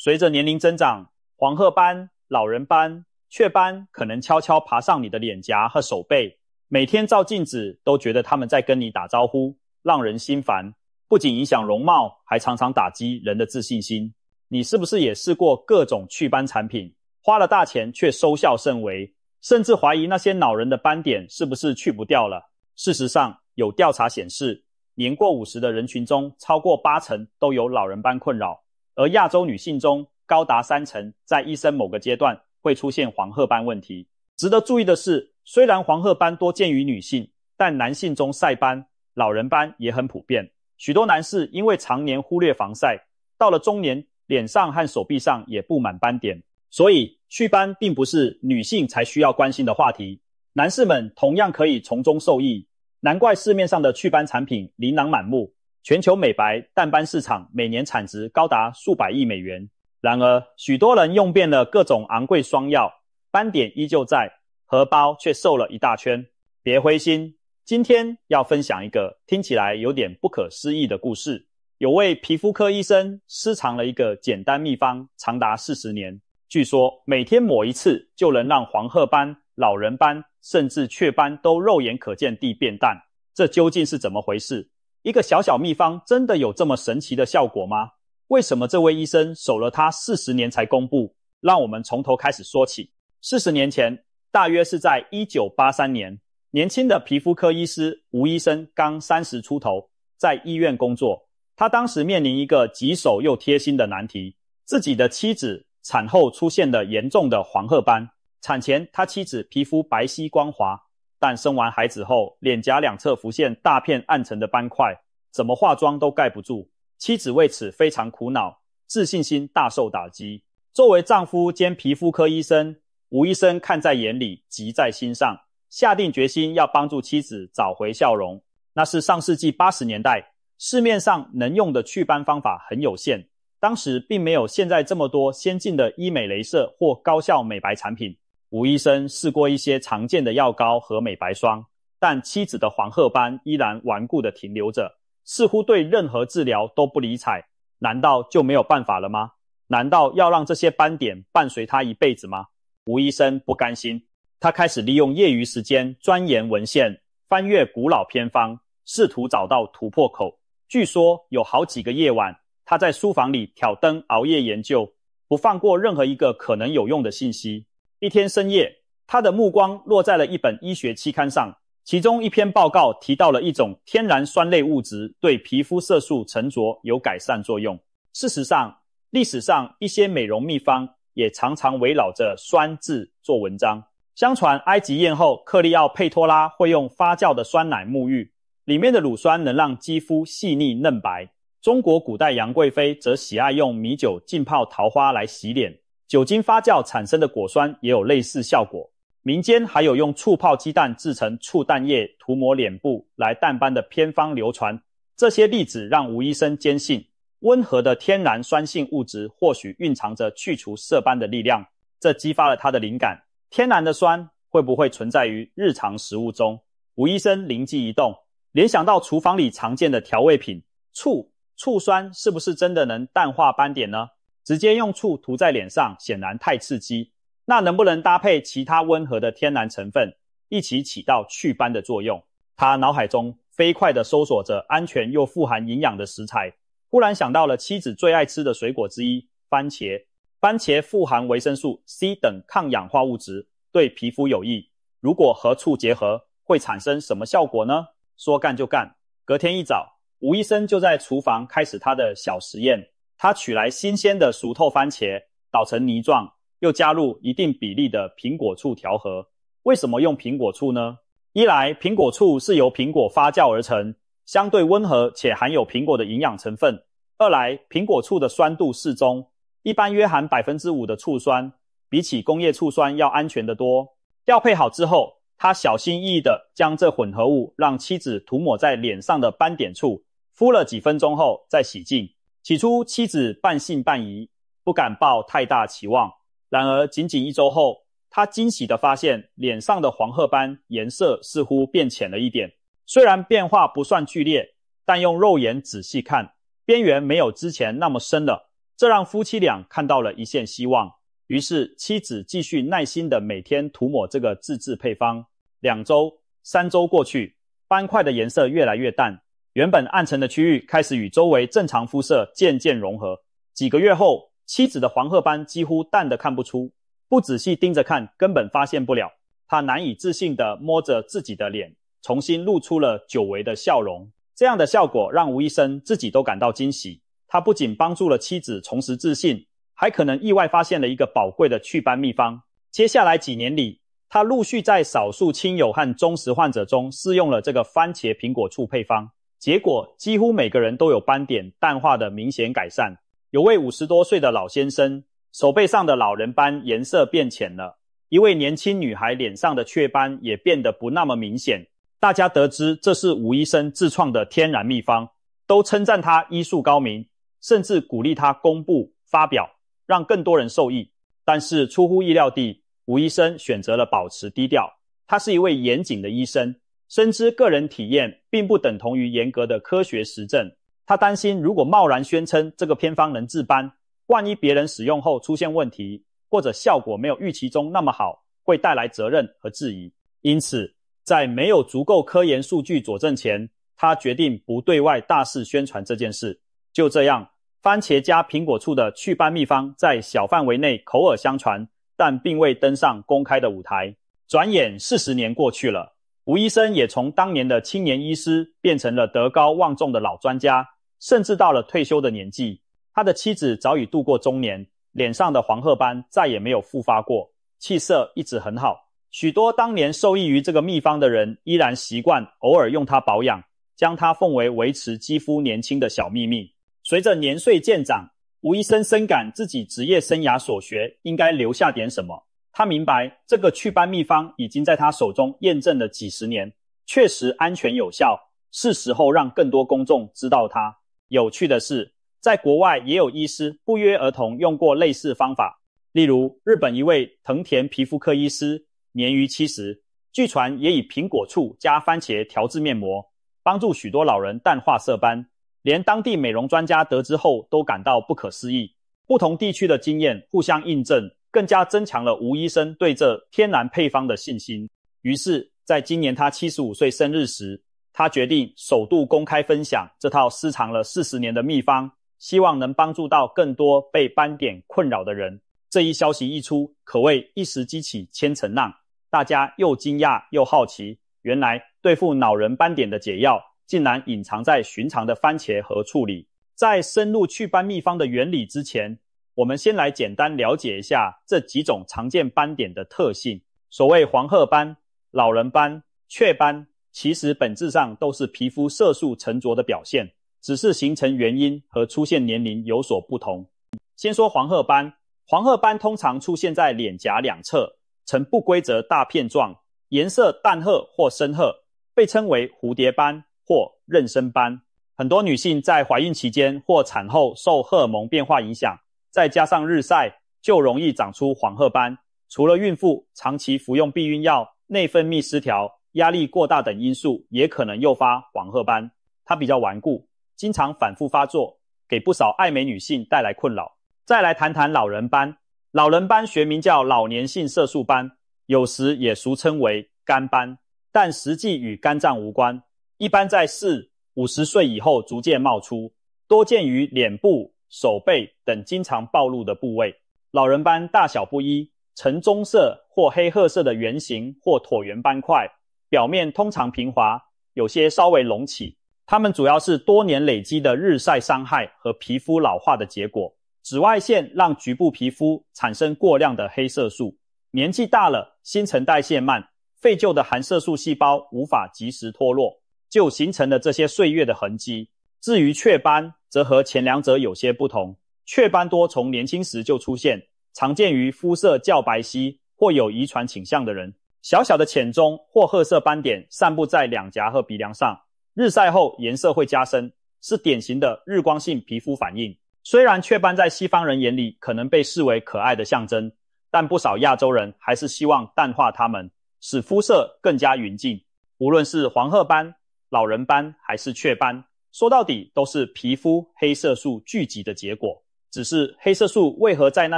随着年龄增长，黄褐斑、老人斑、雀斑可能悄悄爬上你的脸颊和手背，每天照镜子都觉得他们在跟你打招呼，让人心烦。不仅影响容貌，还常常打击人的自信心。你是不是也试过各种祛斑产品，花了大钱却收效甚微，甚至怀疑那些恼人的斑点是不是去不掉了？事实上，有调查显示，年过50的人群中，超过80%都有老人斑困扰，而亚洲女性中，高达30%在一生某个阶段会出现黄褐斑问题。值得注意的是，虽然黄褐斑多见于女性，但男性中晒斑、老人斑也很普遍。许多男士因为常年忽略防晒，到了中年，脸上和手臂上也布满斑点。所以，祛斑并不是女性才需要关心的话题，男士们同样可以从中受益。难怪市面上的祛斑产品琳琅满目，全球美白淡斑市场每年产值高达数百亿美元。然而，许多人用遍了各种昂贵霜药，斑点依旧在，荷包却瘦了一大圈。别灰心，今天要分享一个听起来有点不可思议的故事。有位皮肤科医生私藏了一个简单秘方，长达40年。据说每天抹一次就能让黄褐斑、老人斑甚至雀斑都肉眼可见地变淡。这究竟是怎么回事？一个小小秘方真的有这么神奇的效果吗？为什么这位医生守了他40年才公布？让我们从头开始说起。40年前，大约是在1983年，年轻的皮肤科医师吴医生刚30出头，在医院工作。他当时面临一个棘手又贴心的难题，自己的妻子产后出现了严重的黄褐斑。产前他妻子皮肤白皙光滑，但生完孩子后，脸颊两侧浮现大片暗沉的斑块，怎么化妆都盖不住。妻子为此非常苦恼，自信心大受打击。作为丈夫兼皮肤科医生，吴医生看在眼里，急在心上，下定决心要帮助妻子找回笑容。那是上世纪80年代，市面上能用的祛斑方法很有限，当时并没有现在这么多先进的医美雷射或高效美白产品。吴医生试过一些常见的药膏和美白霜，但妻子的黄褐斑依然顽固地停留着，似乎对任何治疗都不理睬。难道就没有办法了吗？难道要让这些斑点伴随他一辈子吗？吴医生不甘心，他开始利用业余时间钻研文献，翻阅古老偏方，试图找到突破口。据说有好几个夜晚，他在书房里挑灯熬夜研究，不放过任何一个可能有用的信息。一天深夜，他的目光落在了一本医学期刊上，其中一篇报告提到了一种天然酸类物质对皮肤色素沉着有改善作用。事实上，历史上一些美容秘方也常常围绕着酸字做文章。相传埃及艳后克利奥佩托拉会用发酵的酸奶沐浴，里面的乳酸能让肌肤细腻嫩白。中国古代杨贵妃则喜爱用米酒浸泡桃花来洗脸，酒精发酵产生的果酸也有类似效果。民间还有用醋泡鸡蛋制成醋蛋液涂抹脸部来淡斑的偏方流传。这些例子让吴医生坚信，温和的天然酸性物质或许蕴藏着去除色斑的力量，这激发了他的灵感。天然的酸会不会存在于日常食物中？吴医生灵机一动，联想到厨房里常见的调味品醋酸是不是真的能淡化斑点呢？直接用醋涂在脸上显然太刺激，那能不能搭配其他温和的天然成分，一起起到祛斑的作用？他脑海中飞快地搜索着安全又富含营养的食材，忽然想到了妻子最爱吃的水果之一番茄。番茄富含维生素 C 等抗氧化物质，对皮肤有益。如果和醋结合，会产生什么效果呢？说干就干。隔天一早，吴医生就在厨房开始他的小实验。他取来新鲜的熟透番茄，捣成泥状，又加入一定比例的苹果醋调和。为什么用苹果醋呢？一来，苹果醋是由苹果发酵而成，相对温和且含有苹果的营养成分；二来，苹果醋的酸度适中，一般约含 5% 的醋酸，比起工业醋酸要安全得多。调配好之后，他小心翼翼地将这混合物让妻子涂抹在脸上的斑点处，敷了几分钟后再洗净。起初妻子半信半疑，不敢抱太大期望。然而仅仅1周后，她惊喜地发现脸上的黄褐斑颜色似乎变浅了一点。虽然变化不算剧烈，但用肉眼仔细看，边缘没有之前那么深了。这让夫妻俩看到了一线希望。于是妻子继续耐心地每天涂抹这个自制配方。2周、3周过去，斑块的颜色越来越淡，原本暗沉的区域开始与周围正常肤色渐渐融合。几个月后，妻子的黄褐斑几乎淡得看不出，不仔细盯着看根本发现不了。她难以置信地摸着自己的脸，重新露出了久违的笑容。这样的效果让吴医生自己都感到惊喜。他不仅帮助了妻子重拾自信，还可能意外发现了一个宝贵的祛斑秘方。接下来几年里，他陆续在少数亲友和忠实患者中试用了这个番茄苹果醋配方，结果几乎每个人都有斑点淡化的明显改善。有位50多岁的老先生，手背上的老人斑颜色变浅了，一位年轻女孩脸上的雀斑也变得不那么明显。大家得知这是吴医生自创的天然秘方，都称赞他医术高明，甚至鼓励他公布发表，让更多人受益。但是出乎意料地，吴医生选择了保持低调。他是一位严谨的医生，深知个人体验并不等同于严格的科学实证。他担心如果贸然宣称这个偏方能治斑，万一别人使用后出现问题，或者效果没有预期中那么好，会带来责任和质疑。因此在没有足够科研数据佐证前，他决定不对外大肆宣传这件事。就这样，番茄加苹果醋的祛斑秘方在小范围内口耳相传，但并未登上公开的舞台。转眼40年过去了，吴医生也从当年的青年医师变成了德高望重的老专家，甚至到了退休的年纪。他的妻子早已度过中年，脸上的黄褐斑再也没有复发过，气色一直很好。许多当年受益于这个秘方的人依然习惯偶尔用它保养，将它奉为维持肌肤年轻的小秘密。随着年岁渐长，吴医生深感自己职业生涯所学应该留下点什么。他明白这个祛斑秘方已经在他手中验证了几十年，确实安全有效，是时候让更多公众知道它。有趣的是，在国外也有医师不约而同用过类似方法。例如日本一位藤田皮肤科医师，年逾70，据传也以苹果醋加番茄调制面膜，帮助许多老人淡化色斑。连当地美容专家得知后都感到不可思议。不同地区的经验互相印证，更加增强了吴医生对这天然配方的信心。于是在今年他75岁生日时，他决定首度公开分享这套私藏了40年的秘方，希望能帮助到更多被斑点困扰的人。这一消息一出，可谓一石激起千层浪，大家又惊讶又好奇，原来对付恼人斑点的解药竟然隐藏在寻常的番茄和醋里。在深入祛斑秘方的原理之前，我们先来简单了解一下这几种常见斑点的特性。所谓黄褐斑、老人斑、雀斑，其实本质上都是皮肤色素沉着的表现，只是形成原因和出现年龄有所不同。先说黄褐斑。黄褐斑通常出现在脸颊两侧，呈不规则大片状，颜色淡褐或深褐，被称为蝴蝶斑或妊娠斑。很多女性在怀孕期间或产后受荷尔蒙变化影响，再加上日晒，就容易长出黄褐斑。除了孕妇长期服用避孕药、内分泌失调、压力过大等因素也可能诱发黄褐斑。它比较顽固，经常反复发作，给不少爱美女性带来困扰。再来谈谈老人斑。老人斑学名叫老年性色素斑，有时也俗称为肝斑，但实际与肝脏无关，一般在50岁以后逐渐冒出，多见于脸部、手背等经常暴露的部位。老人斑大小不一，呈棕色或黑褐色的圆形或椭圆斑块，表面通常平滑，有些稍微隆起。它们主要是多年累积的日晒伤害和皮肤老化的结果。紫外线让局部皮肤产生过量的黑色素，年纪大了，新陈代谢慢，废旧的含色素细胞无法及时脱落，就形成了这些岁月的痕迹。至于雀斑，则和前两者有些不同。雀斑多从年轻时就出现，常见于肤色较白皙或有遗传倾向的人。小小的浅棕或褐色斑点散布在两颊和鼻梁上，日晒后颜色会加深，是典型的日光性皮肤反应。虽然雀斑在西方人眼里可能被视为可爱的象征，但不少亚洲人还是希望淡化它们，使肤色更加匀净。无论是黄褐斑、老人斑还是雀斑，说到底都是皮肤黑色素聚集的结果。只是黑色素为何在那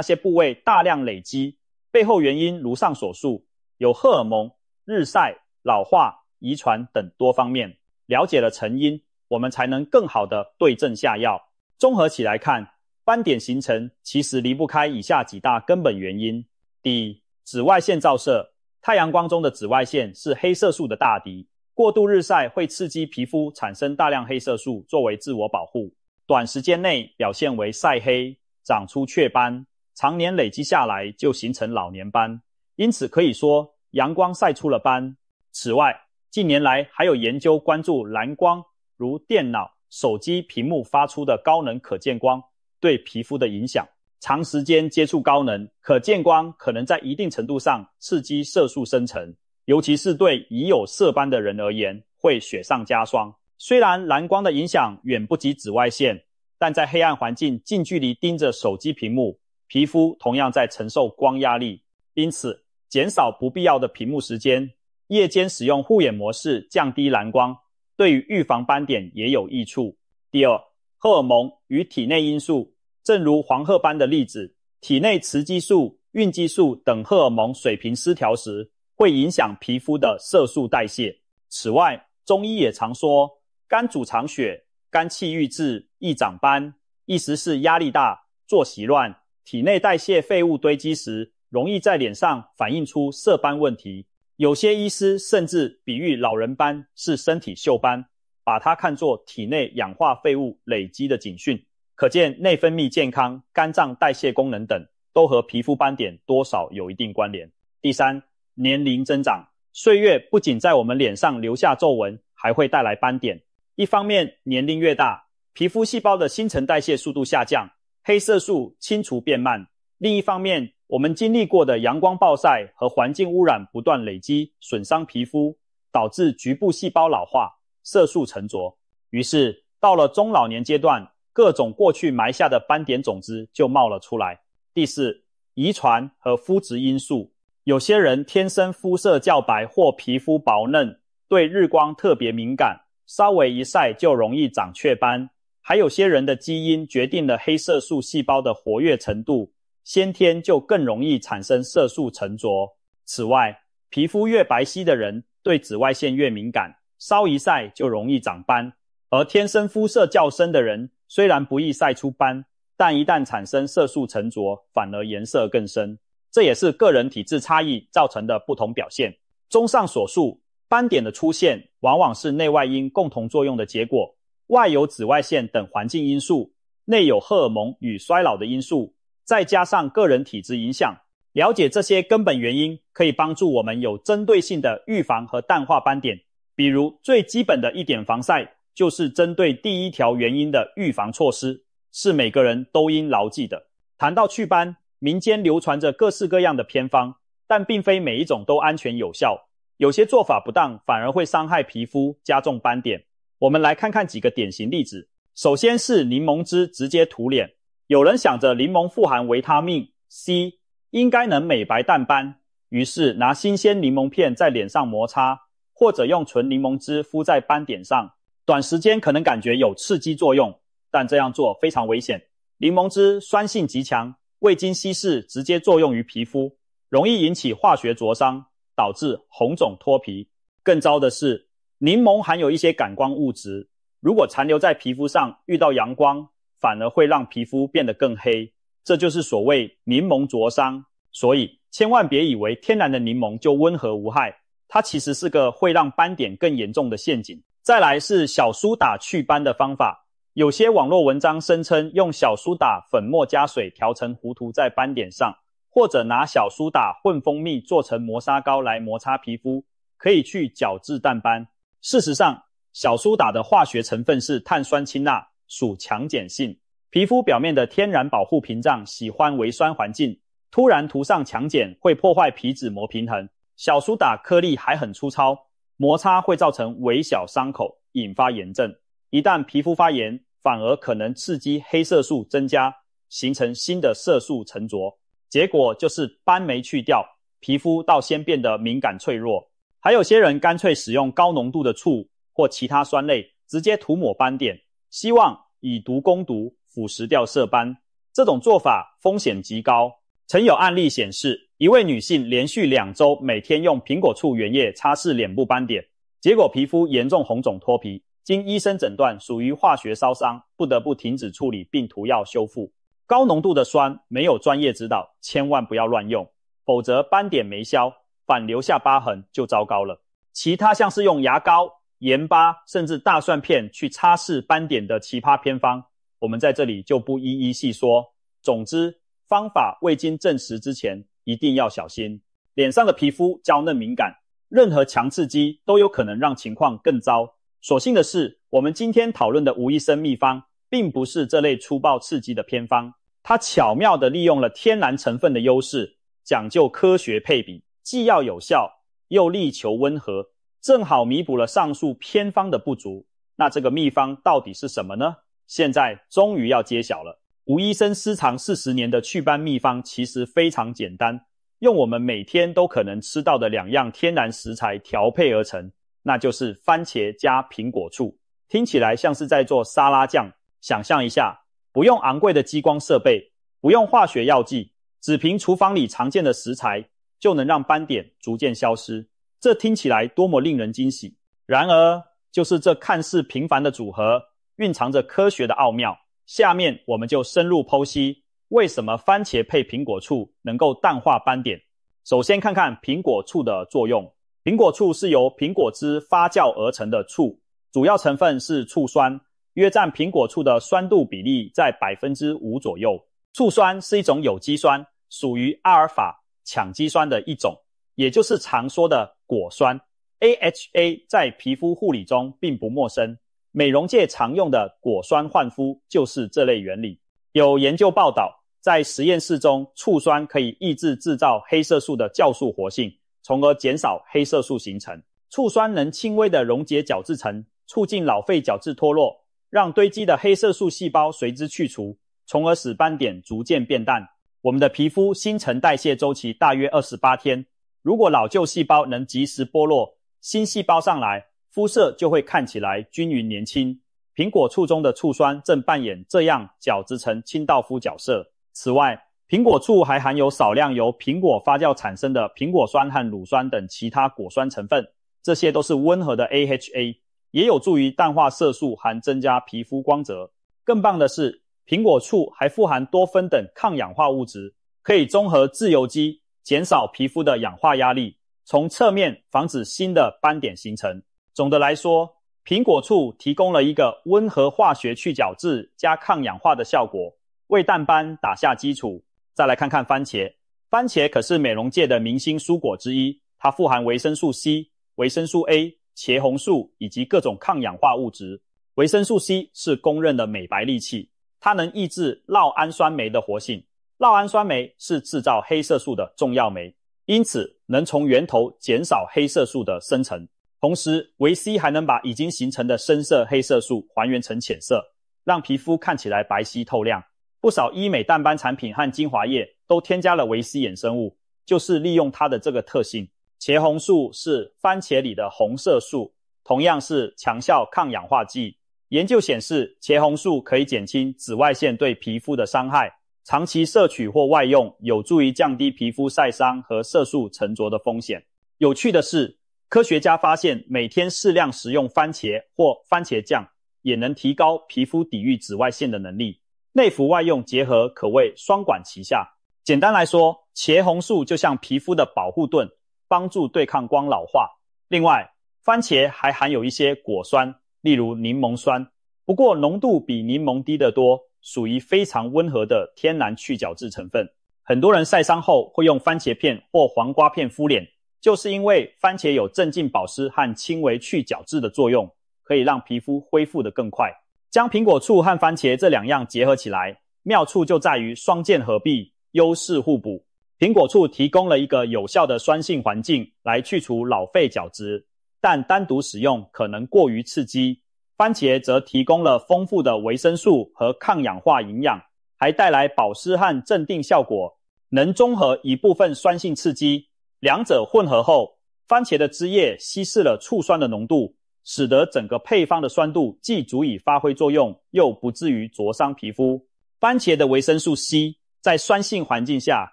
些部位大量累积，背后原因如上所述，有荷尔蒙、日晒、老化、遗传等多方面。了解了成因，我们才能更好的对症下药。综合起来看，斑点形成其实离不开以下几大根本原因。第一，紫外线照射。太阳光中的紫外线是黑色素的大敌，过度日晒会刺激皮肤产生大量黑色素作为自我保护，短时间内表现为晒黑、长出雀斑，常年累积下来就形成老年斑。因此可以说阳光晒出了斑。此外，近年来还有研究关注蓝光，如电脑、手机屏幕发出的高能可见光对皮肤的影响。长时间接触高能可见光可能在一定程度上刺激色素生成，尤其是对已有色斑的人而言，会雪上加霜。虽然蓝光的影响远不及紫外线，但在黑暗环境近距离盯着手机屏幕，皮肤同样在承受光压力。因此，减少不必要的屏幕时间，夜间使用护眼模式降低蓝光，对于预防斑点也有益处。第二，荷尔蒙与体内因素。正如黄褐斑的例子，体内雌激素、孕激素等荷尔蒙水平失调时，会影响皮肤的色素代谢。此外，中医也常说，肝主藏血，肝气郁滞，易长斑，意思是压力大、作息乱，体内代谢废物堆积时，容易在脸上反映出色斑问题。有些医师甚至比喻老人斑是身体锈斑，把它看作体内氧化废物累积的警讯。可见内分泌健康、肝脏代谢功能等都和皮肤斑点多少有一定关联。第三，年龄增长。岁月不仅在我们脸上留下皱纹，还会带来斑点。一方面，年龄越大，皮肤细胞的新陈代谢速度下降，黑色素清除变慢。另一方面，我们经历过的阳光暴晒和环境污染不断累积，损伤皮肤，导致局部细胞老化，色素沉着。于是，到了中老年阶段，各种过去埋下的斑点种子就冒了出来。第四，遗传和肤质因素。有些人天生肤色较白或皮肤薄嫩，对日光特别敏感，稍微一晒就容易长雀斑。还有些人的基因决定了黑色素细胞的活跃程度，先天就更容易产生色素沉着。此外，皮肤越白皙的人对紫外线越敏感，稍一晒就容易长斑。而天生肤色较深的人虽然不易晒出斑，但一旦产生色素沉着，反而颜色更深。这也是个人体质差异造成的不同表现。综上所述，斑点的出现往往是内外因共同作用的结果，外有紫外线等环境因素，内有荷尔蒙与衰老的因素，再加上个人体质影响。了解这些根本原因，可以帮助我们有针对性的预防和淡化斑点。比如最基本的一点防晒，就是针对第一条原因的预防措施，是每个人都应牢记的。谈到祛斑，民间流传着各式各样的偏方，但并非每一种都安全有效，有些做法不当反而会伤害皮肤，加重斑点。我们来看看几个典型例子。首先是柠檬汁直接涂脸。有人想着柠檬富含维他命 C， 应该能美白淡斑，于是拿新鲜柠檬片在脸上摩擦，或者用纯柠檬汁敷在斑点上。短时间可能感觉有刺激作用，但这样做非常危险。柠檬汁酸性极强，未经稀释直接作用于皮肤，容易引起化学灼伤，导致红肿脱皮。更糟的是，柠檬含有一些感光物质，如果残留在皮肤上，遇到阳光，反而会让皮肤变得更黑，这就是所谓柠檬灼伤。所以千万别以为天然的柠檬就温和无害，它其实是个会让斑点更严重的陷阱。再来是小苏打祛斑的方法，有些网络文章声称用小苏打粉末加水调成糊涂在斑点上，或者拿小苏打混蜂蜜做成磨砂膏来摩擦皮肤，可以去角质淡斑。事实上，小苏打的化学成分是碳酸氢钠，属强碱性，皮肤表面的天然保护屏障喜欢微酸环境，突然涂上强碱会破坏皮脂膜平衡。小苏打颗粒还很粗糙，摩擦会造成微小伤口，引发炎症。一旦皮肤发炎，反而可能刺激黑色素增加，形成新的色素沉着，结果就是斑没去掉，皮肤倒先变得敏感脆弱。还有些人干脆使用高浓度的醋或其他酸类直接涂抹斑点，希望以毒攻毒，腐蚀掉色斑。这种做法风险极高。曾有案例显示，一位女性连续2周每天用苹果醋原液擦拭脸部斑点，结果皮肤严重红肿脱皮，经医生诊断属于化学烧伤，不得不停止处理并涂药修复。高浓度的酸没有专业指导，千万不要乱用，否则斑点没消，反留下疤痕就糟糕了。其他像是用牙膏、盐巴甚至大蒜片去擦拭斑点的奇葩偏方，我们在这里就不一一细说。总之，方法未经证实之前一定要小心。脸上的皮肤娇嫩敏感，任何强刺激都有可能让情况更糟。所幸的是，我们今天讨论的吴医生秘方并不是这类粗暴刺激的偏方，它巧妙地利用了天然成分的优势，讲究科学配比，既要有效又力求温和，正好弥补了上述偏方的不足。那这个秘方到底是什么呢？现在终于要揭晓了。吴医生师藏40年的祛斑秘方其实非常简单，用我们每天都可能吃到的2样天然食材调配而成，那就是番茄加苹果醋。听起来像是在做沙拉酱，想象一下，不用昂贵的激光设备，不用化学药剂，只凭厨房里常见的食材就能让斑点逐渐消失，这听起来多么令人惊喜。然而，就是这看似平凡的组合，蕴藏着科学的奥妙。下面我们就深入剖析，为什么番茄配苹果醋能够淡化斑点。首先看看苹果醋的作用。苹果醋是由苹果汁发酵而成的醋，主要成分是醋酸，约占苹果醋的酸度比例在 5% 左右。醋酸是一种有机酸，属于阿尔法羟基酸的一种，也就是常说的果酸。AHA 在皮肤护理中并不陌生，美容界常用的果酸焕肤就是这类原理。有研究报道，在实验室中，醋酸可以抑制制造黑色素的酵素活性，从而减少黑色素形成。醋酸能轻微地溶解角质层，促进老废角质脱落，让堆积的黑色素细胞随之去除，从而使斑点逐渐变淡。我们的皮肤新陈代谢周期大约28天，如果老旧细胞能及时剥落，新细胞上来，肤色就会看起来均匀年轻。苹果醋中的醋酸正扮演这样角质层清道夫角色。此外，苹果醋还含有少量由苹果发酵产生的苹果酸和乳酸等其他果酸成分，这些都是温和的 AHA， 也有助于淡化色素和增加皮肤光泽。更棒的是，苹果醋还富含多酚等抗氧化物质，可以中和自由基，减少皮肤的氧化压力，从侧面防止新的斑点形成。总的来说，苹果醋提供了一个温和化学去角质加抗氧化的效果，为淡斑打下基础。再来看看番茄。番茄可是美容界的明星蔬果之一，它富含维生素 C、维生素 A、茄红素以及各种抗氧化物质。维生素 C 是公认的美白利器，它能抑制酪氨酸酶的活性。酪氨酸酶是制造黑色素的重要酶，因此能从源头减少黑色素的生成。同时，维 C 还能把已经形成的深色黑色素还原成浅色，让皮肤看起来白皙透亮。不少医美淡斑产品和精华液都添加了维 C 衍生物，就是利用它的这个特性。茄红素是番茄里的红色素，同样是强效抗氧化剂。研究显示，茄红素可以减轻紫外线对皮肤的伤害，长期摄取或外用有助于降低皮肤晒伤和色素沉着的风险。有趣的是，科学家发现每天适量食用番茄或番茄酱也能提高皮肤抵御紫外线的能力，内服外用结合可谓双管齐下。简单来说，茄红素就像皮肤的保护盾，帮助对抗光老化。另外，番茄还含有一些果酸，例如柠檬酸，不过浓度比柠檬低得多，属于非常温和的天然去角质成分。很多人晒伤后会用番茄片或黄瓜片敷脸，就是因为番茄有镇静保湿和轻微去角质的作用，可以让皮肤恢复得更快。将苹果醋和番茄这2样结合起来，妙处就在于双剑合璧，优势互补。苹果醋提供了一个有效的酸性环境来去除老废角质，但单独使用可能过于刺激。番茄则提供了丰富的维生素和抗氧化营养，还带来保湿和镇定效果，能中和一部分酸性刺激。两者混合后，番茄的汁液稀释了醋酸的浓度，使得整个配方的酸度既足以发挥作用，又不至于灼伤皮肤。番茄的维生素 C 在酸性环境下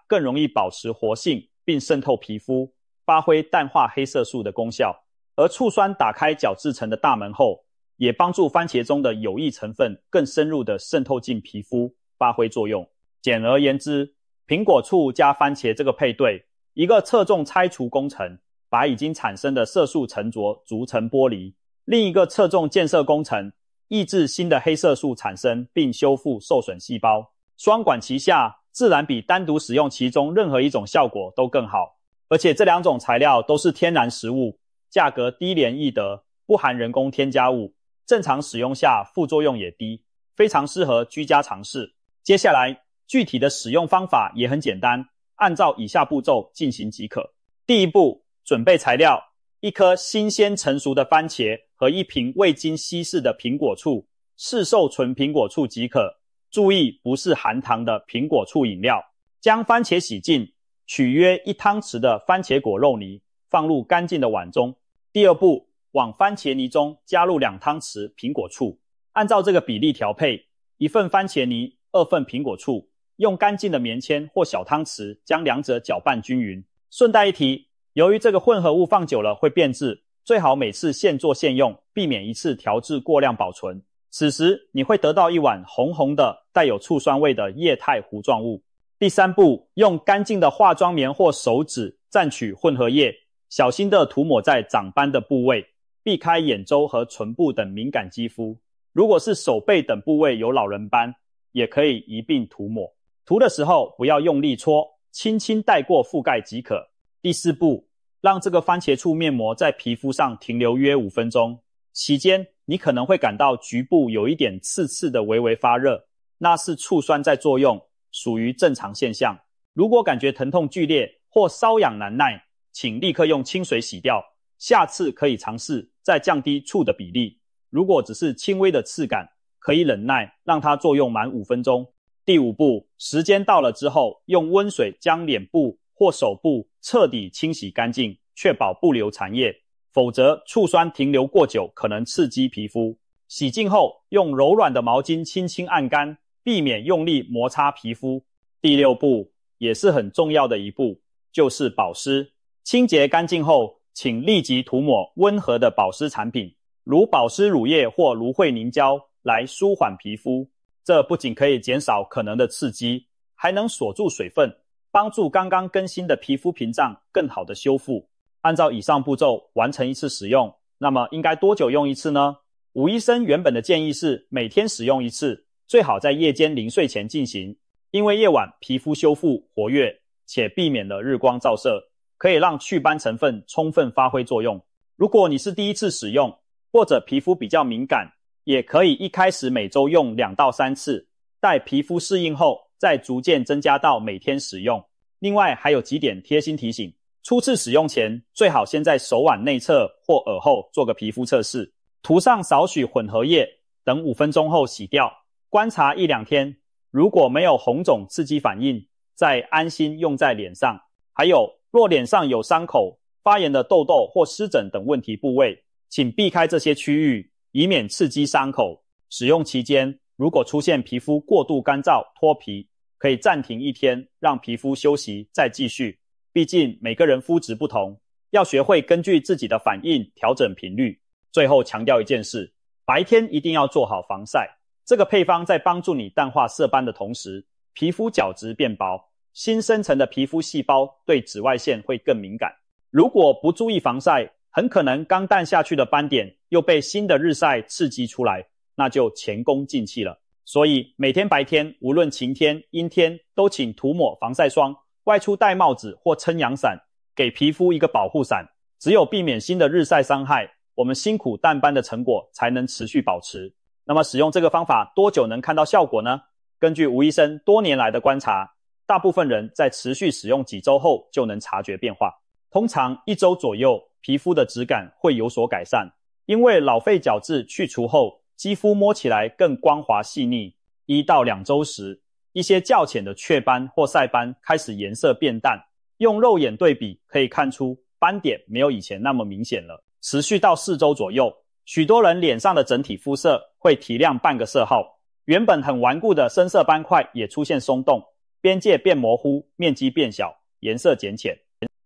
更容易保持活性，并渗透皮肤，发挥淡化黑色素的功效。而醋酸打开角质层的大门后，也帮助番茄中的有益成分更深入地渗透进皮肤，发挥作用。简而言之，苹果醋加番茄这个配对，一个侧重拆除工程，把已经产生的色素沉着逐层剥离；另一个侧重建设工程，抑制新的黑色素产生并修复受损细胞。双管齐下，自然比单独使用其中任何一种效果都更好。而且这两种材料都是天然食物，价格低廉易得，不含人工添加物，正常使用下副作用也低，非常适合居家尝试。接下来具体的使用方法也很简单，按照以下步骤进行即可。第一步，准备材料：一颗新鲜成熟的番茄和一瓶未经稀释的苹果醋，市售纯苹果醋即可。注意，不是含糖的苹果醋饮料。将番茄洗净，取约1汤匙的番茄果肉泥，放入干净的碗中。第二步，往番茄泥中加入2汤匙苹果醋，按照这个比例调配，1份番茄泥，2份苹果醋，用干净的棉签或小汤匙将两者搅拌均匀。顺带一提，由于这个混合物放久了会变质，最好每次现做现用，避免一次调制过量保存。此时你会得到一碗红红的带有醋酸味的液态糊状物。第三步，用干净的化妆棉或手指蘸取混合液，小心地涂抹在长斑的部位，避开眼周和唇部等敏感肌肤。如果是手背等部位有老人斑，也可以一并涂抹。涂的时候不要用力搓，轻轻带过覆盖即可。第四步，让这个番茄醋面膜在皮肤上停留约5分钟，期间你可能会感到局部有一点刺刺的微微发热，那是醋酸在作用，属于正常现象。如果感觉疼痛剧烈或瘙痒难耐，请立刻用清水洗掉，下次可以尝试再降低醋的比例。如果只是轻微的刺感，可以忍耐，让它作用满5分钟。第五步，时间到了之后，用温水将脸部或手部彻底清洗干净，确保不留残液，否则醋酸停留过久可能刺激皮肤。洗净后，用柔软的毛巾轻轻按干，避免用力摩擦皮肤。第六步，也是很重要的一步，就是保湿。清洁干净后，请立即涂抹温和的保湿产品，如保湿乳液或芦荟凝胶，来舒缓皮肤。这不仅可以减少可能的刺激，还能锁住水分，帮助刚刚更新的皮肤屏障更好的修复。按照以上步骤完成一次使用，那么应该多久用一次呢？吴医生原本的建议是每天使用一次，最好在夜间临睡前进行，因为夜晚皮肤修复活跃，且避免了日光照射，可以让祛斑成分充分发挥作用。如果你是第一次使用，或者皮肤比较敏感，也可以一开始每周用2到3次，待皮肤适应后再逐渐增加到每天使用。另外还有几点贴心提醒，初次使用前最好先在手腕内侧或耳后做个皮肤测试，涂上少许混合液，等5分钟后洗掉，观察1-2天，如果没有红肿刺激反应，再安心用在脸上。还有，若脸上有伤口、发炎的痘痘或湿疹等问题部位，请避开这些区域，以免刺激伤口。使用期间，如果出现皮肤过度干燥、脱皮，可以暂停1天，让皮肤休息再继续。毕竟每个人肤质不同，要学会根据自己的反应调整频率。最后强调一件事，白天一定要做好防晒。这个配方在帮助你淡化色斑的同时，皮肤角质变薄，新生成的皮肤细胞对紫外线会更敏感。如果不注意防晒，很可能刚淡下去的斑点又被新的日晒刺激出来，那就前功尽弃了。所以每天白天，无论晴天、阴天，都请涂抹防晒霜，外出戴帽子或撑阳伞，给皮肤一个保护伞。只有避免新的日晒伤害，我们辛苦淡斑的成果才能持续保持。那么使用这个方法多久能看到效果呢？根据吴医生多年来的观察，大部分人在持续使用几周后就能察觉变化。通常1周左右，皮肤的质感会有所改善，因为老废角质去除后，肌肤摸起来更光滑细腻。1到2周时，一些较浅的雀斑或晒斑开始颜色变淡，用肉眼对比可以看出斑点没有以前那么明显了。持续到4周左右，许多人脸上的整体肤色会提亮半个色号，原本很顽固的深色斑块也出现松动，边界变模糊，面积变小，颜色减浅。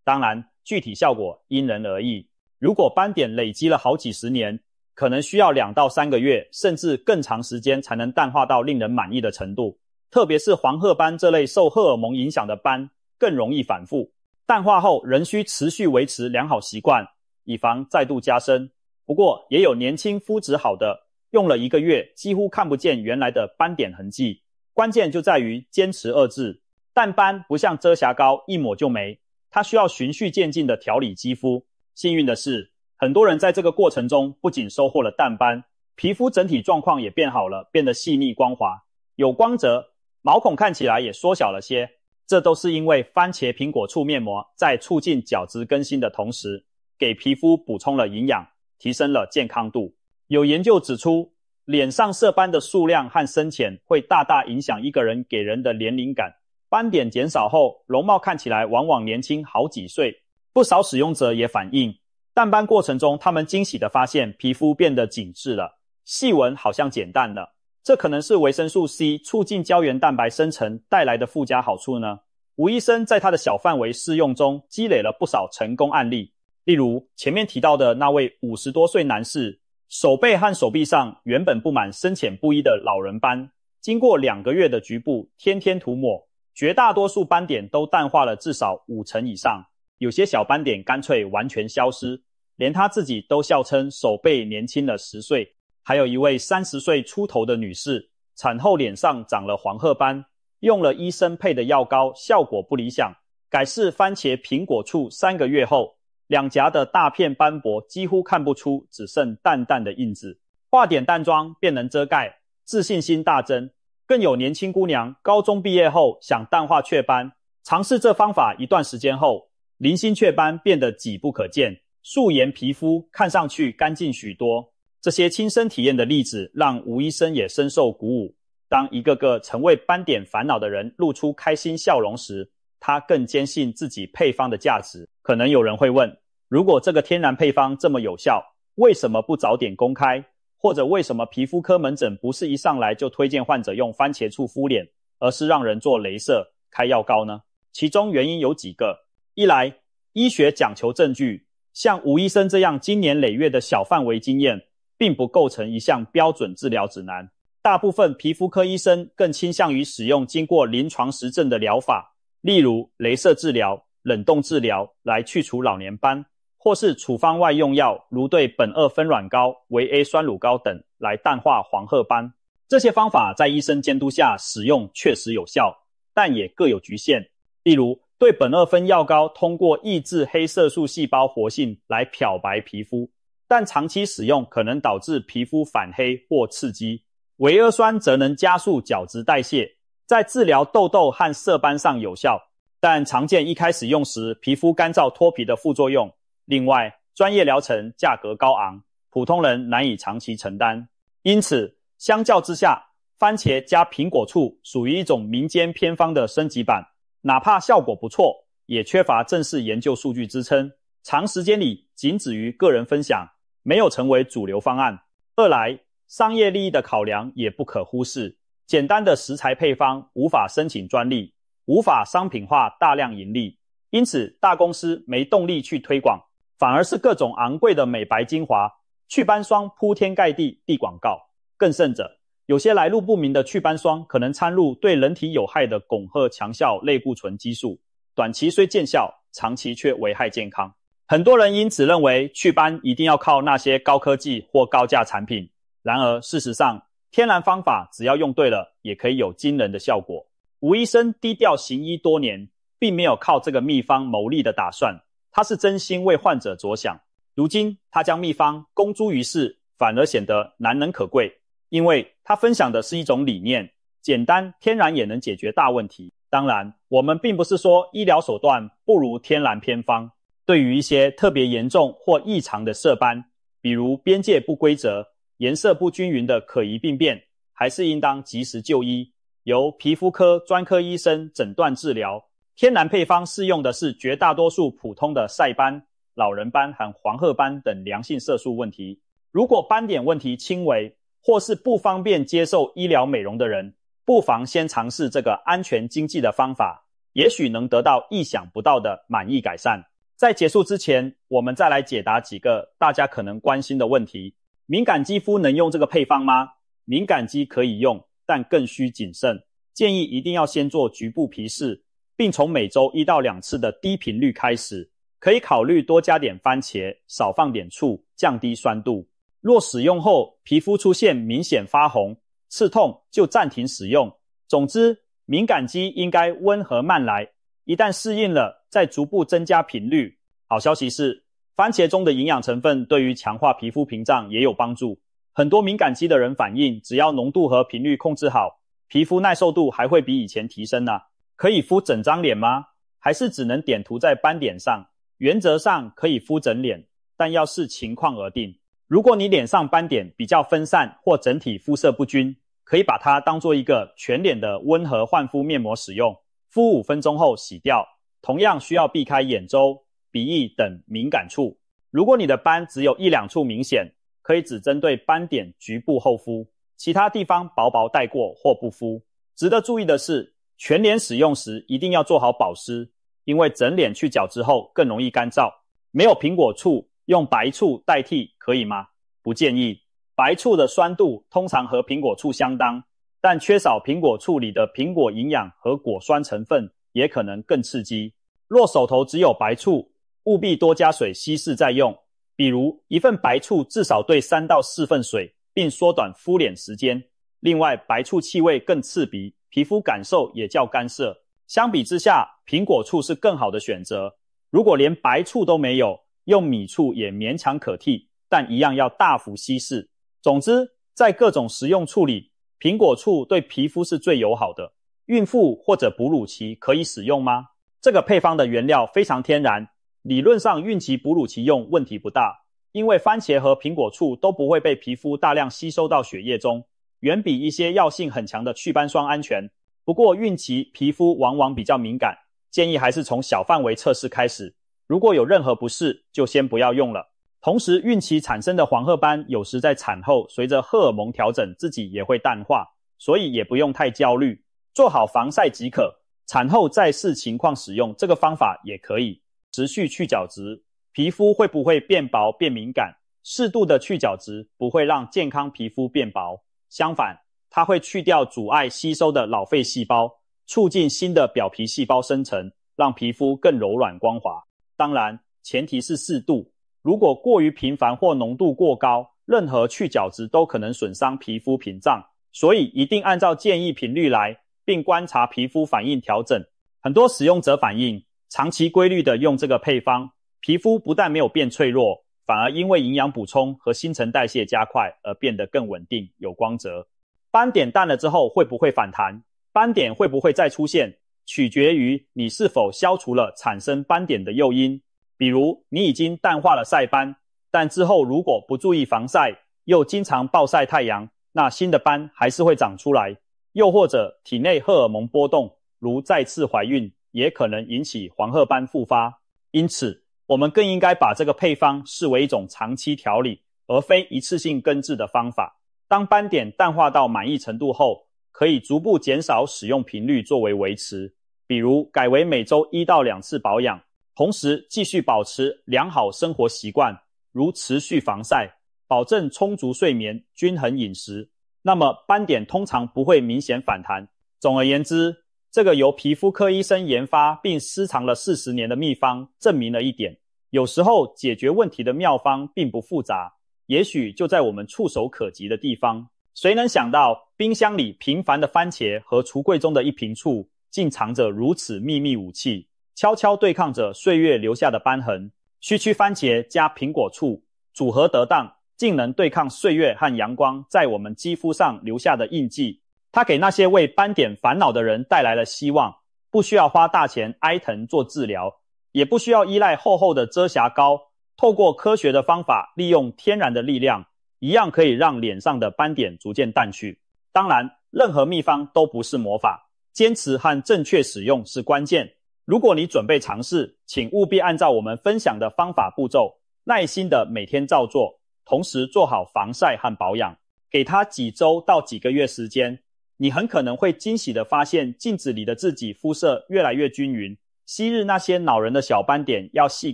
当然，具体效果因人而异。如果斑点累积了好几十年，可能需要2到3个月，甚至更长时间才能淡化到令人满意的程度。特别是黄褐斑这类受荷尔蒙影响的斑，更容易反复。淡化后仍需持续维持良好习惯，以防再度加深。不过也有年轻肤质好的，用了1个月几乎看不见原来的斑点痕迹。关键就在于坚持2字。淡斑不像遮瑕膏一抹就没，它需要循序渐进的调理肌肤。幸运的是，很多人在这个过程中不仅收获了淡斑，皮肤整体状况也变好了，变得细腻光滑，有光泽，毛孔看起来也缩小了些。这都是因为番茄苹果醋面膜在促进角质更新的同时，给皮肤补充了营养，提升了健康度。有研究指出，脸上色斑的数量和深浅会大大影响一个人给人的年龄感。斑点减少后，容貌看起来往往年轻好几岁。不少使用者也反映，淡斑过程中他们惊喜地发现皮肤变得紧致了，细纹好像减淡了。这可能是维生素 C 促进胶原蛋白生成带来的附加好处呢？吴医生在他的小范围试用中积累了不少成功案例，例如前面提到的那位50多岁男士，手背和手臂上原本布满深浅不一的老人斑，经过2个月的局部天天涂抹，绝大多数斑点都淡化了至少50%以上，有些小斑点干脆完全消失，连他自己都笑称手背年轻了10岁。还有一位30岁出头的女士，产后脸上长了黄褐斑，用了医生配的药膏，效果不理想，改试番茄苹果醋3个月后，两颊的大片斑驳几乎看不出，只剩淡淡的印子，化点淡妆便能遮盖，自信心大增。更有年轻姑娘高中毕业后想淡化雀斑，尝试这方法一段时间后，零星雀斑变得几不可见，素颜皮肤看上去干净许多。这些亲身体验的例子让吴医生也深受鼓舞。当一个个曾为斑点烦恼的人露出开心笑容时，他更坚信自己配方的价值。可能有人会问，如果这个天然配方这么有效，为什么不早点公开？或者为什么皮肤科门诊不是一上来就推荐患者用番茄醋敷脸，而是让人做雷射、开药膏呢？其中原因有几个。一来，医学讲求证据，像吴医生这样经年累月的小范围经验，并不构成一项标准治疗指南。大部分皮肤科医生更倾向于使用经过临床实证的疗法，例如雷射治疗、冷冻治疗来去除老年斑，或是处方外用药，如对苯二酚软膏、维 A 酸乳膏等来淡化黄褐斑。这些方法在医生监督下使用确实有效，但也各有局限。例如，对苯二酚药膏通过抑制黑色素细胞活性来漂白皮肤，但长期使用可能导致皮肤反黑或刺激。维尔酸则能加速角质代谢，在治疗痘痘和色斑上有效，但常见一开始用时皮肤干燥脱皮的副作用。另外，专业疗程价格高昂，普通人难以长期承担。因此，相较之下，番茄加苹果醋属于一种民间偏方的升级版，哪怕效果不错，也缺乏正式研究数据支撑，长时间里仅止于个人分享，没有成为主流方案。二来，商业利益的考量也不可忽视，简单的食材配方无法申请专利，无法商品化大量盈利，因此大公司没动力去推广，反而是各种昂贵的美白精华、祛斑霜铺天盖地递广告。更甚者，有些来路不明的祛斑霜可能掺入对人体有害的汞和强效类固醇激素，短期虽见效，长期却危害健康。很多人因此认为祛斑一定要靠那些高科技或高价产品，然而事实上，天然方法只要用对了，也可以有惊人的效果。吴医生低调行医多年，并没有靠这个秘方牟利的打算，他是真心为患者着想。如今他将秘方公诸于世，反而显得难能可贵，因为他分享的是一种理念，简单天然也能解决大问题。当然，我们并不是说医疗手段不如天然偏方，对于一些特别严重或异常的色斑，比如边界不规则、颜色不均匀的可疑病变，还是应当及时就医，由皮肤科专科医生诊断治疗。天然配方适用的是绝大多数普通的晒斑、老人斑和黄褐斑等良性色素问题。如果斑点问题轻微，或是不方便接受医疗美容的人，不妨先尝试这个安全经济的方法，也许能得到意想不到的满意改善。在结束之前，我们再来解答几个大家可能关心的问题。敏感肌肤能用这个配方吗？敏感肌可以用，但更需谨慎，建议一定要先做局部皮试，并从每周1到2次的低频率开始。可以考虑多加点番茄，少放点醋，降低酸度。若使用后皮肤出现明显发红、刺痛，就暂停使用。总之，敏感肌应该温和慢来，一旦适应了，再逐步增加频率。好消息是，番茄中的营养成分对于强化皮肤屏障也有帮助。很多敏感肌的人反映，只要浓度和频率控制好，皮肤耐受度还会比以前提升呢。可以敷整张脸吗？还是只能点涂在斑点上？原则上可以敷整脸，但要视情况而定。如果你脸上斑点比较分散或整体肤色不均，可以把它当做一个全脸的温和焕肤面膜使用，敷5分钟后洗掉。同样需要避开眼周、鼻翼等敏感处。如果你的斑只有1-2处明显，可以只针对斑点局部厚敷，其他地方薄薄带过或不敷。值得注意的是，全脸使用时一定要做好保湿，因为整脸去角质后更容易干燥。没有苹果醋，用白醋代替可以吗？不建议。白醋的酸度通常和苹果醋相当，但缺少苹果醋里的苹果营养和果酸成分，也可能更刺激。若手头只有白醋，务必多加水稀释再用。比如1份白醋至少兑3到4份水，并缩短敷脸时间。另外，白醋气味更刺鼻，皮肤感受也较干涩。相比之下，苹果醋是更好的选择。如果连白醋都没有，用米醋也勉强可替，但一样要大幅稀释。总之，在各种食用醋里，苹果醋对皮肤是最友好的。孕妇或者哺乳期可以使用吗？这个配方的原料非常天然，理论上孕期哺乳期用问题不大，因为番茄和苹果醋都不会被皮肤大量吸收到血液中，远比一些药性很强的祛斑霜安全。不过孕期皮肤往往比较敏感，建议还是从小范围测试开始，如果有任何不适，就先不要用了。同时，孕期产生的黄褐斑有时在产后随着荷尔蒙调整自己也会淡化，所以也不用太焦虑，做好防晒即可。产后再视情况使用这个方法也可以。持续去角质，皮肤会不会变薄变敏感？适度的去角质不会让健康皮肤变薄，相反，它会去掉阻碍吸收的老废细胞，促进新的表皮细胞生成，让皮肤更柔软光滑。当然，前提是适度。如果过于频繁或浓度过高，任何去角质都可能损伤皮肤屏障，所以一定按照建议频率来，并观察皮肤反应调整。很多使用者反映，长期规律的用这个配方，皮肤不但没有变脆弱，反而因为营养补充和新陈代谢加快而变得更稳定，有光泽。斑点淡了之后会不会反弹？斑点会不会再出现？取决于你是否消除了产生斑点的诱因。比如你已经淡化了晒斑，但之后如果不注意防晒，又经常暴晒太阳，那新的斑还是会长出来。又或者体内荷尔蒙波动，如再次怀孕，也可能引起黄褐斑复发。因此，我们更应该把这个配方视为一种长期调理，而非一次性根治的方法。当斑点淡化到满意程度后，可以逐步减少使用频率作为维持，比如改为每周1到2次保养，同时继续保持良好生活习惯，如持续防晒，保证充足睡眠，均衡饮食，那么斑点通常不会明显反弹。总而言之，这个由皮肤科医生研发并私藏了40年的秘方，证明了一点，有时候解决问题的妙方并不复杂，也许就在我们触手可及的地方。谁能想到冰箱里平凡的番茄和橱柜中的一瓶醋，竟藏着如此秘密武器，悄悄对抗着岁月留下的斑痕。区区番茄加苹果醋，组合得当，竟能对抗岁月和阳光在我们肌肤上留下的印记。它给那些为斑点烦恼的人带来了希望，不需要花大钱挨疼做治疗，也不需要依赖厚厚的遮瑕膏，透过科学的方法，利用天然的力量，一样可以让脸上的斑点逐渐淡去。当然，任何秘方都不是魔法，坚持和正确使用是关键。如果你准备尝试，请务必按照我们分享的方法步骤，耐心的每天照做，同时做好防晒和保养。给它几周到几个月时间，你很可能会惊喜地发现镜子里的自己肤色越来越均匀，昔日那些恼人的小斑点要细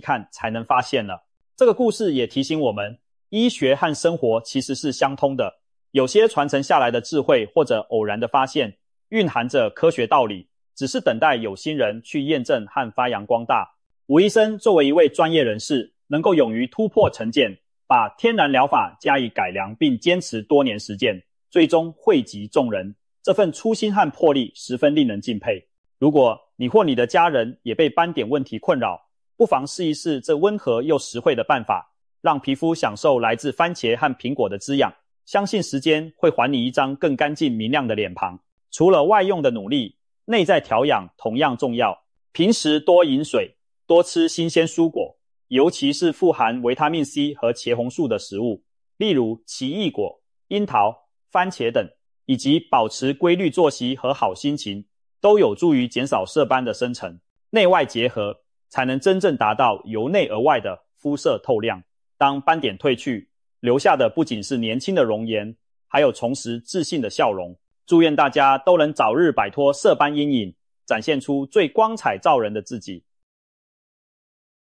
看才能发现了。这个故事也提醒我们，医学和生活其实是相通的，有些传承下来的智慧或者偶然的发现，蕴含着科学道理，只是等待有心人去验证和发扬光大。吴医生作为一位专业人士，能够勇于突破成见，把天然疗法加以改良并坚持多年实践，最终惠及众人，这份初心和魄力十分令人敬佩。如果你或你的家人也被斑点问题困扰，不妨试一试这温和又实惠的办法，让皮肤享受来自番茄和苹果的滋养，相信时间会还你一张更干净明亮的脸庞。除了外用的努力，内在调养同样重要。平时多饮水，多吃新鲜蔬果，尤其是富含维他命 C 和茄红素的食物，例如奇异果、樱桃、番茄等，以及保持规律作息和好心情，都有助于减少色斑的生成。内外结合，才能真正达到由内而外的肤色透亮。当斑点褪去，留下的不仅是年轻的容颜，还有重拾自信的笑容。祝愿大家都能早日摆脱色斑阴影，展现出最光彩照人的自己。